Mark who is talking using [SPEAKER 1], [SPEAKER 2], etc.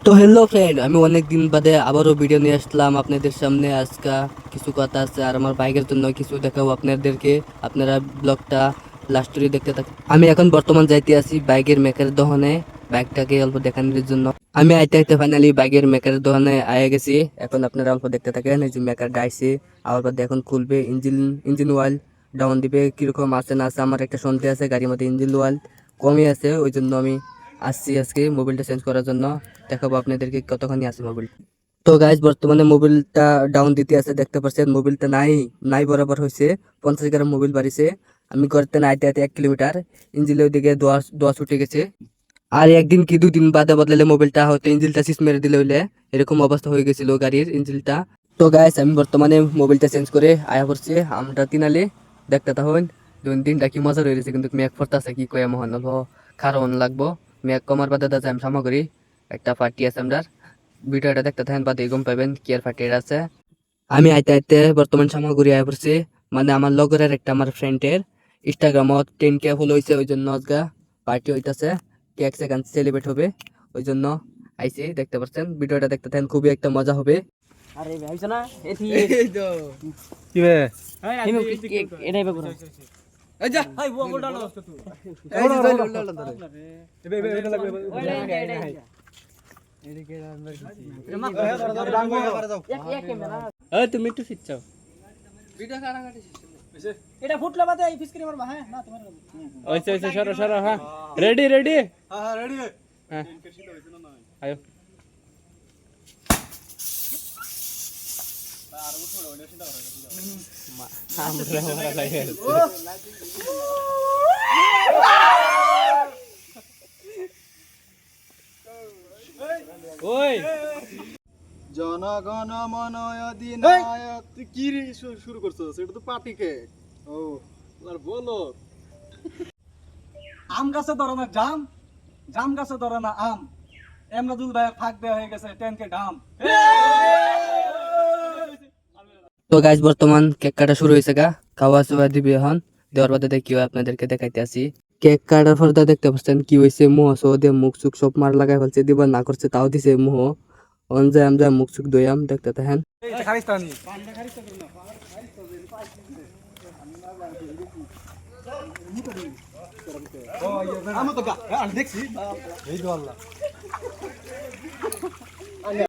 [SPEAKER 1] তো hello friend, আমি অনেক দিন বাদে আবারও ভিডিও নিয়ে আসলাম আপনাদের সামনে। আজকে কিছু কথা আছে আর আমার বাইকের জন্য কিছু দেখাবো আপনাদেরকে। আপনারা ব্লগটা লাস্ট করে দেখতে থাকুন। আমি এখন বর্তমান যাইতে আছি বাইকের মেকারের দোকানে, বাইকটাকে অল্প দেখানোর জন্য। আমি আইতে আইতে ফাইনালি বাইকের মেকারের দোকানে আয়ে গেছি। এখন আপনারা অল্প দেখতে থাকেন। এই যে মেকার ডাইছে, আবার বাদে এখন খুলবে ইঞ্জিন অয়েল ডাউন দিবে, কিরকম আছে না আছে। আমার একটা সন্দেহ আছে গাড়ির মধ্যে ইঞ্জিন অয়েল কমই আছে, ওই জন্য আমি আসছি আজকে মোবাইলটা চেঞ্জ করার জন্য। দেখাবো আপনাদেরকে কতখানি আছে মোবাইল। তো গাইজ বর্তমানে মোবাইলটা ডাউন দিতে আছে, দেখতে পাচ্ছেন মোবাইলটা নাই নাই বরাবর হয়েছে। 50 গ্রাম মোবাইল বাড়িছে। আমি করতে না আইতে আইতে 1 কিলোমিটার ইঞ্জিনের ওইদিকে দোয়া দোয়া ছুটে গেছে। আর একদিন কি দুদিন বাদে বদলালে মোবাইলটা হয়তো ইঞ্জিনটা সিস মেরে দিলে হইলে এরকম অবস্থা হয়ে গেছিল গাড়ির ইঞ্জিনটা। তো গাইজ আমি বর্তমানে মোবাইলটা চেঞ্জ করে আয়া করছি আমরা তিনালে। দেখতে তখন দিনটা কি মজা রয়েছে, কিন্তু মেঘ পড়তেছে কি কয়ে মহান কারণ লাগবো। মেঘ কমার বাদে দাদা আমি সামগ্রী একটা পার্টি আছে আমরা, ভিডিওটা দেখতে থাকেন বাদে গম পাবেন কি আর পার্টি আছে। আমি আইতে আইতে বর্তমান সামগ্রী আয়া পড়ছি, মানে আমার লগরের একটা আমার ফ্রেন্ডের ইনস্টাগ্রামত 10K ফলো হয়েছে, ওই জন্য আজকে পার্টি হইতাছে, কেক সেকেন্ড সেলিব্রেট হবে, ওই জন্য আইছি। দেখতে পাচ্ছেন ভিডিওটা দেখতে থাকেন, খুবই একটা মজা হবে।
[SPEAKER 2] আরে ভাইছো না এথি
[SPEAKER 3] এই তো কি বে
[SPEAKER 2] হিমু এটাই বেগুন
[SPEAKER 3] এই যা
[SPEAKER 2] হাই বউ বলডালো
[SPEAKER 3] এই যে চল উল্টা উল্টা ধরে বে এটা লাগবে এদিকে আমরা
[SPEAKER 2] এই তুমি একটু ফিচ্ছাও
[SPEAKER 3] ভিডিও কাটা কাটি
[SPEAKER 2] এটা ফুটলা বাদে এই ফিস করে মারবা হ্যাঁ না তোমার
[SPEAKER 4] ওইসে ওইসে সরো সরো হ্যাঁ রেডি রেডি
[SPEAKER 3] হ্যাঁ রেডি
[SPEAKER 4] হ্যাঁ আয়ো আমরা মারা লাগে ওই
[SPEAKER 3] জনগণ মন অধিনায়ক তুই কি শুরু করছস? এটা তো পার্টি কেক। ও আর বলো
[SPEAKER 5] আম গাছে ধরে না জাম, জাম গাছে ধরে না আম, এমরাদুল ভাই ফাঁক দেওয়া হয়ে গেছে 10K ডাম।
[SPEAKER 1] তো গাইজ বর্তমান কেক কাটা শুরু হয়েছে গা, খাওয়া চোয়া দিবি এখন। দেওয়ার বাদে দেখি আপনাদেরকে দেখাইতে আসি। কেক কাটার পর দেখতে পাচ্ছেন কি হয়েছে, মুহ সহ দিয়ে মুখ চুখ সব মার লাগাই ফেলছে, দিবার না করছে তাও দিছে মুহ। অনজাম যা মুখ চুখ দইয়াম দেখতে থাকেন।
[SPEAKER 3] খারিস্তানি ও ইয়ে আমি তো দেখছি এই তো আল্লাহ